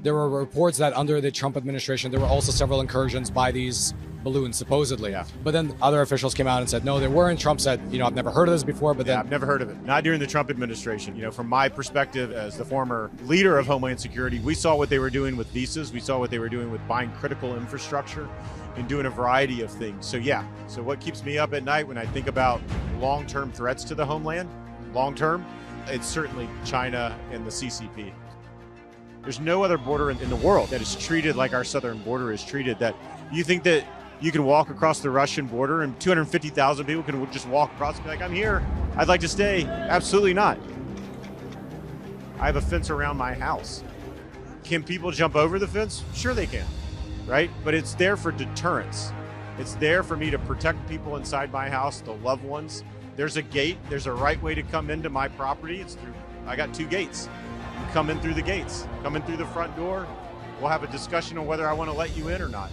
there were reports that under the Trump administration, there were also several incursions by these balloons, supposedly. Yeah. But then other officials came out and said, no, there weren't. Trump said, I've never heard of this before, but then... I've never heard of it. Not during the Trump administration. From my perspective as the former leader of Homeland Security, we saw what they were doing with visas. We saw what they were doing with buying critical infrastructure and doing a variety of things. So yeah, so what keeps me up at night when I think about long-term threats to the homeland, long-term, it's certainly China and the CCP. There's no other border in the world that is treated like our southern border is treated. That you think that you can walk across the Russian border and 250,000 people can just walk across and be like, I'm here, I'd like to stay. Absolutely not. I have a fence around my house. Can people jump over the fence? Sure they can, right? But it's there for deterrence. It's there for me to protect people inside my house, the loved ones. There's a gate, there's a right way to come into my property. It's through, I got 2 gates. You come in through the gates, come in through the front door. We'll have a discussion on whether I want to let you in or not.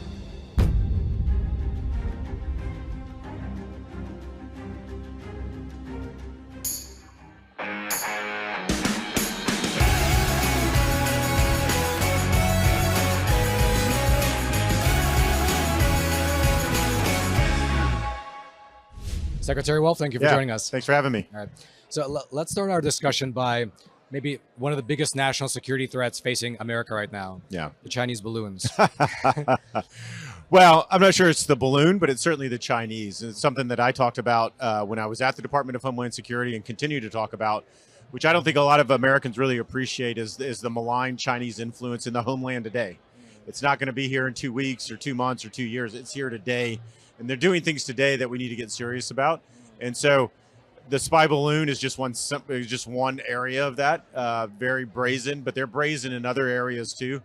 Secretary Wolf, thank you for joining us. Thanks for having me. All right. So let's start our discussion by maybe one of the biggest national security threats facing America right now. Yeah. The Chinese balloons. Well, I'm not sure it's the balloon, but it's certainly the Chinese. It's something that I talked about when I was at the Department of Homeland Security and continue to talk about, which I don't think a lot of Americans really appreciate, is the malign Chinese influence in the homeland today. It's not going to be here in 2 weeks or 2 months or 2 years. It's here today. And they're doing things today that we need to get serious about. And so the spy balloon is just one area of that, very brazen, but they're brazen in other areas too.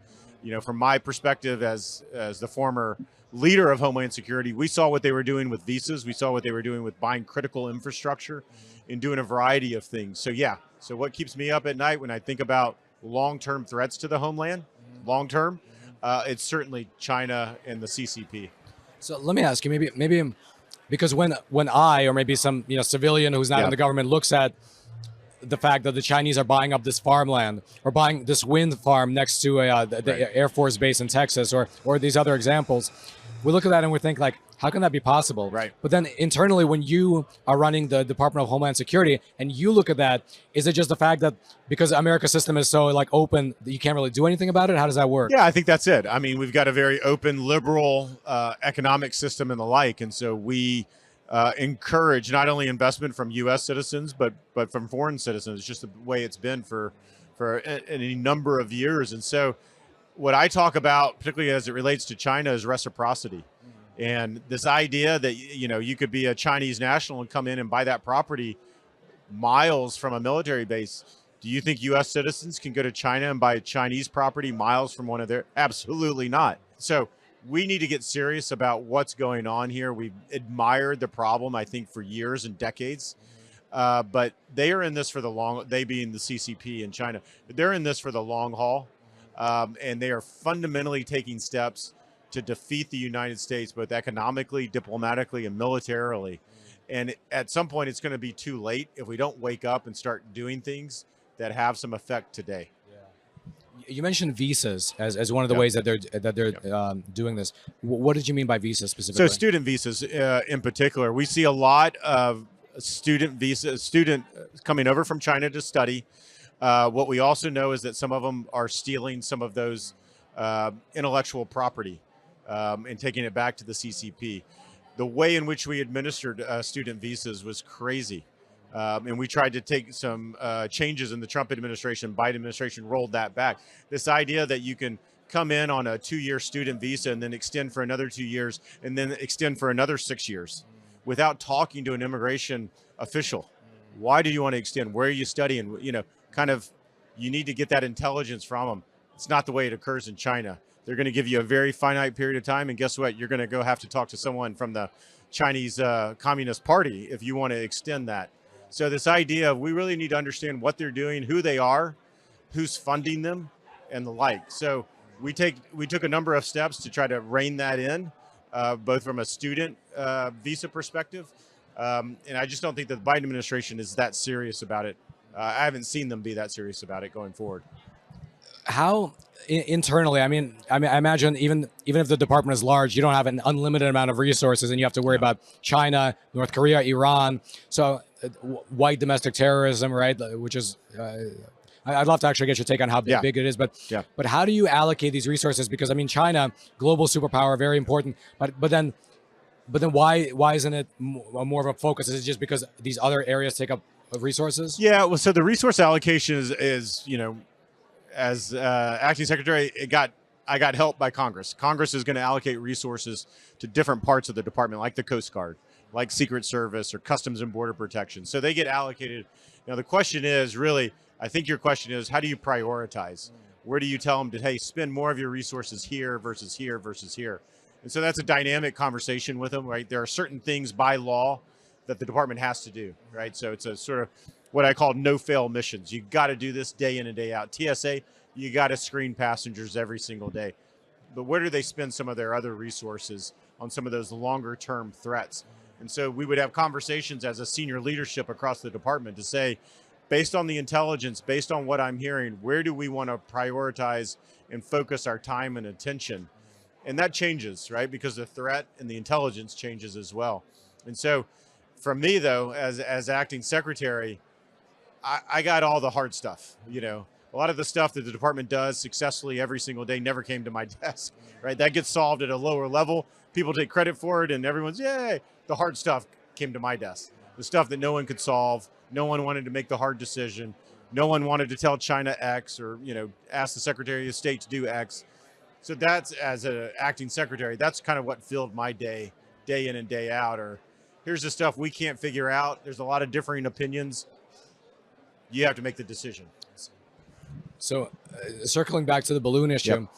From my perspective as the former leader of Homeland Security, we saw what they were doing with visas. We saw what they were doing with buying critical infrastructure and doing a variety of things. So yeah, so what keeps me up at night when I think about long-term threats to the homeland, long-term, it's certainly China and the CCP. So let me ask you, maybe because when I, or maybe some civilian who's not in the government, looks at the fact that the Chinese are buying up this farmland or buying this wind farm next to the Air Force base in Texas, or these other examples, we look at that and we think, like, how can that be possible? Right. But then internally, when you are running the Department of Homeland Security and you look at that, is it just the fact that because America's system is so open that you can't really do anything about it? How does that work? Yeah, I think that's it. I mean, we've got a very open, liberal economic system and the like. And so we encourage not only investment from U.S. citizens, but from foreign citizens. It's just the way it's been for any number of years. And so what I talk about, particularly as it relates to China, is reciprocity. And this idea that, you could be a Chinese national and come in and buy that property miles from a military base. Do you think U.S. citizens can go to China and buy a Chinese property miles from one of their? Absolutely not. So we need to get serious about what's going on here. We've admired the problem, I think, for years and decades. But they are in this for the long, they being the CCP in China, they're in this for the long haul. And they are fundamentally taking steps to defeat the United States, both economically, diplomatically, and militarily. And at some point, it's going to be too late if we don't wake up and start doing things that have some effect today. Yeah. You mentioned visas as one of the ways that they're doing this. What did you mean by visas specifically? So student visas in particular, we see a lot of student coming over from China to study. What we also know is that some of them are stealing some of those intellectual property and taking it back to the CCP. The way in which we administered student visas was crazy. And we tried to take some changes in the Trump administration. Biden administration rolled that back. This idea that you can come in on a 2-year student visa and then extend for another 2 years and then extend for another 6 years without talking to an immigration official. Why do you want to extend? Where are you studying? You need to get that intelligence from them. It's not the way it occurs in China. They're going to give you a very finite period of time, and guess what? You're going to have to talk to someone from the Chinese Communist Party if you want to extend that. So this idea of we really need to understand what they're doing, who they are, who's funding them, and the like. So we took a number of steps to try to rein that in, both from a student visa perspective, and I just don't think that the Biden administration is that serious about it. I haven't seen them be that serious about it going forward. How, internally, I imagine even if the department is large, you don't have an unlimited amount of resources, and you have to worry about China, North Korea, Iran. So white domestic terrorism, right? Which is, I'd love to actually get your take on how big it is. But how do you allocate these resources? Because I mean, China, global superpower, very important. But then why isn't it more of a focus? Is it just because these other areas take up resources? Yeah. Well, so the resource allocation is as acting secretary, I got help by Congress. Congress is going to allocate resources to different parts of the department, like the Coast Guard, like Secret Service or Customs and Border Protection. So they get allocated. Now the question is really, I think your question is, how do you prioritize? Where do you tell them to, hey, spend more of your resources here versus here versus here? And so that's a dynamic conversation with them, right? There are certain things by law that the department has to do, right? So it's a sort of what I call no-fail missions. You got to do this day in and day out. TSA, you got to screen passengers every single day. But where do they spend some of their other resources on some of those longer-term threats? And so we would have conversations as a senior leadership across the department to say, based on the intelligence, based on what I'm hearing, where do we want to prioritize and focus our time and attention? And that changes, right? Because the threat and the intelligence changes as well. And so for me, though, as acting secretary, I got all the hard stuff. A lot of the stuff that the department does successfully every single day never came to my desk, right? That gets solved at a lower level. People take credit for it and everyone's, yay. The hard stuff came to my desk. The stuff that no one could solve. No one wanted to make the hard decision. No one wanted to tell China X or, ask the Secretary of State to do X. So that's, as an acting secretary, that's kind of what filled my day in and day out. Or here's the stuff we can't figure out. There's a lot of differing opinions. You have to make the decision. So circling back to the balloon issue.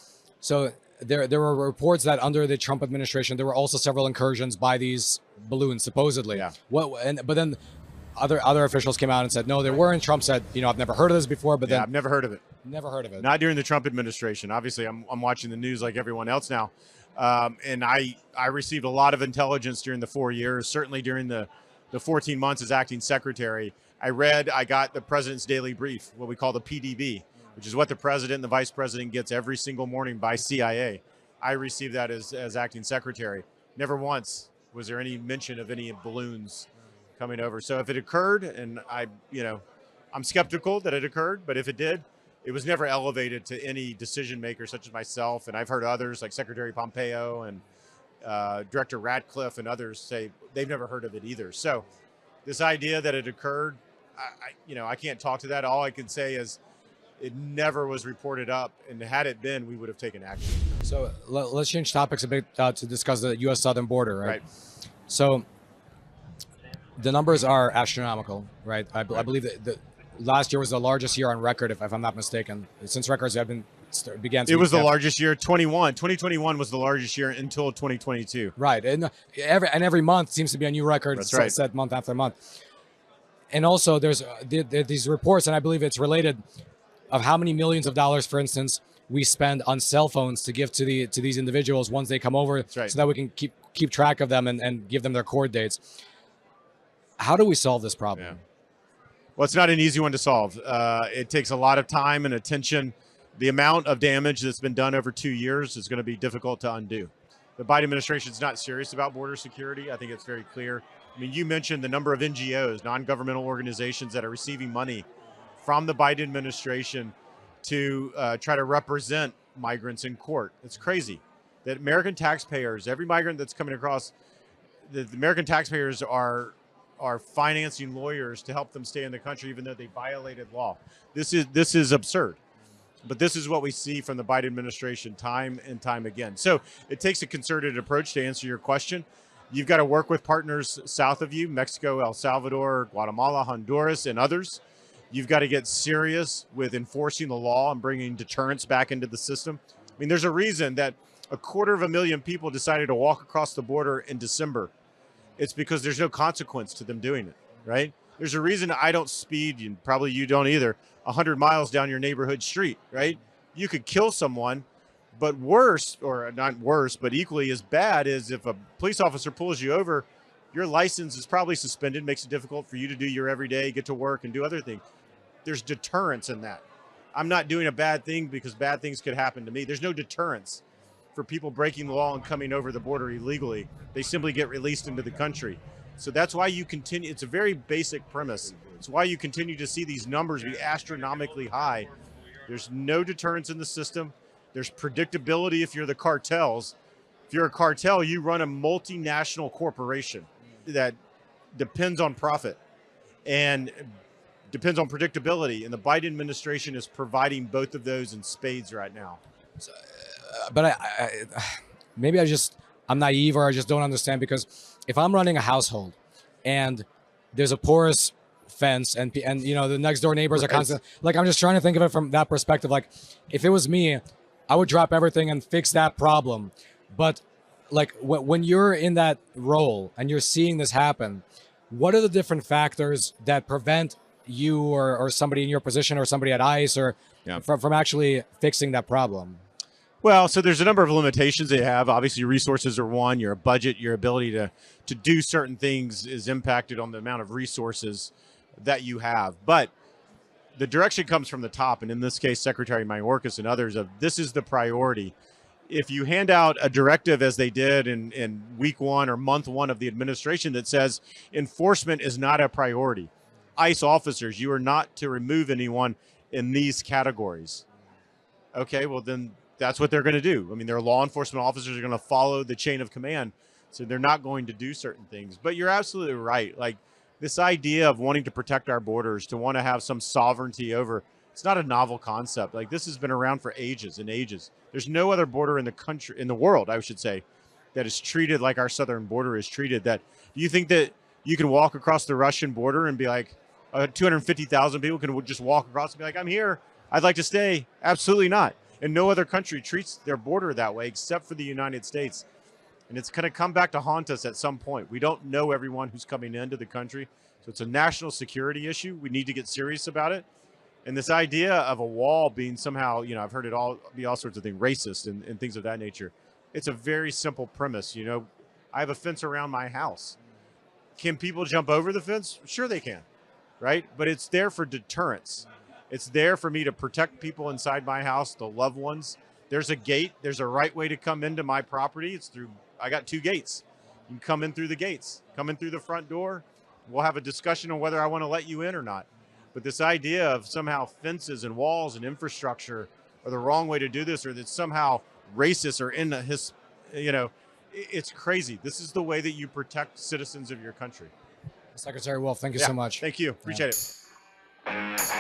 So there were reports that under the Trump administration, there were also several incursions by these balloons, supposedly. But then other officials came out and said, no, there weren't. Trump said, I've never heard of this before, but then I've never heard of it. Never heard of it. Not during the Trump administration. Obviously, I'm watching the news like everyone else now. And I received a lot of intelligence during the 4 years, certainly during the 14 months as acting secretary. I got the president's daily brief, what we call the PDB, which is what the president and the vice president gets every single morning by CIA. I received that as acting secretary. Never once was there any mention of any balloons coming over. So if it occurred, and I'm skeptical that it occurred, but if it did, it was never elevated to any decision maker such as myself. And I've heard others like Secretary Pompeo and Director Ratcliffe and others say they've never heard of it either. So this idea that it occurred, I can't talk to that. All I can say is it never was reported up, and had it been, we would have taken action. So let's change topics a bit to discuss the U.S. southern border, right? So the numbers are astronomical, right? I believe that the last year was the largest year on record, if I'm not mistaken, since records began to It was the largest year. 2021 was the largest year until 2022. Right, and every month seems to be a new record set month after month. And also there's these reports, and I believe it's related, of how many millions of dollars, for instance, we spend on cell phones to give to these individuals once they come over, so that we can keep track of them and give them their court dates. How do we solve this problem? Well, it's not an easy one to solve. It takes a lot of time and attention. The amount of damage that's been done over 2 years is going to be difficult to undo. The Biden administration is not serious about border security. I think it's very clear. I mean, you mentioned the number of NGOs, non-governmental organizations, that are receiving money from the Biden administration to try to represent migrants in court. It's crazy that American taxpayers, every migrant that's coming across, the American taxpayers are financing lawyers to help them stay in the country, even though they violated law. This is absurd. But this is what we see from the Biden administration time and time again. So it takes a concerted approach to answer your question. You've got to work with partners south of you, Mexico, El Salvador, Guatemala, Honduras, and others. You've got to get serious with enforcing the law and bringing deterrence back into the system. I mean, there's a reason that 250,000 people decided to walk across the border in December. It's because there's no consequence to them doing it, right? There's a reason I don't speed, and probably you don't either, 100 miles down your neighborhood street, right? You could kill someone, but worse, or not worse, but equally as bad is if a police officer pulls you over, your license is probably suspended, makes it difficult for you to do your everyday, get to work and do other things. There's deterrence in that. I'm not doing a bad thing because bad things could happen to me. There's no deterrence for people breaking the law and coming over the border illegally. They simply get released into the country. So that's why you continue. It's a very basic premise. It's why you continue to see these numbers be astronomically high. There's no deterrence in the system. There's predictability if you're the cartels. If you're a cartel, you run a multinational corporation that depends on profit and depends on predictability. And the Biden administration is providing both of those in spades right now. But maybe I'm naive, or I just don't understand, because if I'm running a household and there's a porous fence and you know, the next door neighbors are constant, like, I'm just trying to think of it from that perspective. Like, if it was me, I would drop everything and fix that problem. But like, when you're in that role and you're seeing this happen, what are the different factors that prevent you or somebody in your position or somebody at ICE or from actually fixing that problem? Well, so there's a number of limitations they have. Obviously, resources are one. Your budget, your ability to do certain things is impacted on the amount of resources that you have. But the direction comes from the top, and in this case, Secretary Mayorkas and others, of this is the priority. If you hand out a directive, as they did in week one or month one of the administration, that says enforcement is not a priority, ICE officers, you are not to remove anyone in these categories. Okay, well then that's what they're going to do. I mean, their law enforcement officers are going to follow the chain of command, so they're not going to do certain things. But you're absolutely right. Like, this idea of wanting to protect our borders, to want to have some sovereignty over, it's not a novel concept. Like, this has been around for ages and ages. There's no other border in the country, in the world, I should say, that is treated like our southern border is treated. That, do you think that you can walk across the Russian border and be like, 250,000 people can just walk across and be like, I'm here, I'd like to stay? Absolutely not. And no other country treats their border that way except for the United States. And it's going to come back to haunt us at some point. We don't know everyone who's coming into the country. So it's a national security issue. We need to get serious about it. And this idea of a wall being somehow, you know, I've heard it all be all sorts of things, racist and things of that nature. It's a very simple premise. You know, I have a fence around my house. Can people jump over the fence? Sure they can, right? But it's there for deterrence. It's there for me to protect people inside my house, the loved ones. There's a gate. There's a right way to come into my property. It's through, I got 2 gates. You can come in through the gates, come in through the front door. We'll have a discussion on whether I want to let you in or not. But this idea of somehow fences and walls and infrastructure are the wrong way to do this, or that somehow racist or in his, you know, it's crazy. This is the way that you protect citizens of your country. Secretary Wolf, thank you so much. Thank you. Appreciate it.